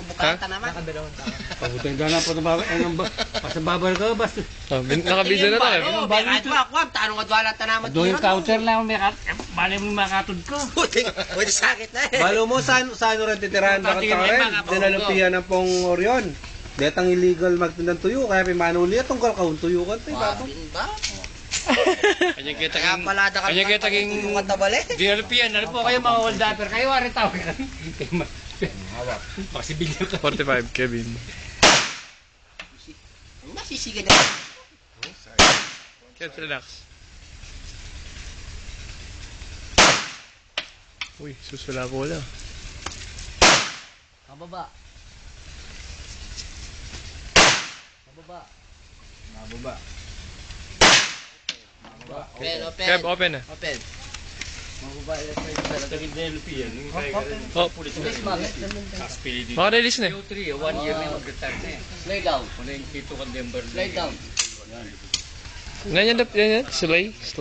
bukata naman. Nakadalawang tao. Pabutin ka na po na babay. Sa babay ka ba? Nakabidyo na tayo. Oo, bakit ba ako? Tanong ka dwala ta naman. Doon yung counter na may bali mo makatod ko. Pwede sakit na eh. Balo mo, saan rin titirahan ka rin? Dinalupihan ng pong Orion. Detang illegal magtindang tuyo, kaya pimanuli at tungkol kaun tuyo ka. Wabin ba? Kanya kita Kaya pala da kami yung katabali. DLPN, ano po kayo mga hold upper? Kayo warin tawag ka. Hawak. Pasibilyo ka. 45, Kevin. Masisige na. Kevin, relax. Uy, susula ko lang. Mababa. Mababa. Mababa. Open, open. Kev, open na. Open. Mababa. Electric. Tagin DLPN. Oh, maka-release na. 2-3, 1 year na mag-retire na eh. Slide down. Wala yung Tito Condember. Slide down. Ganyan, sulay.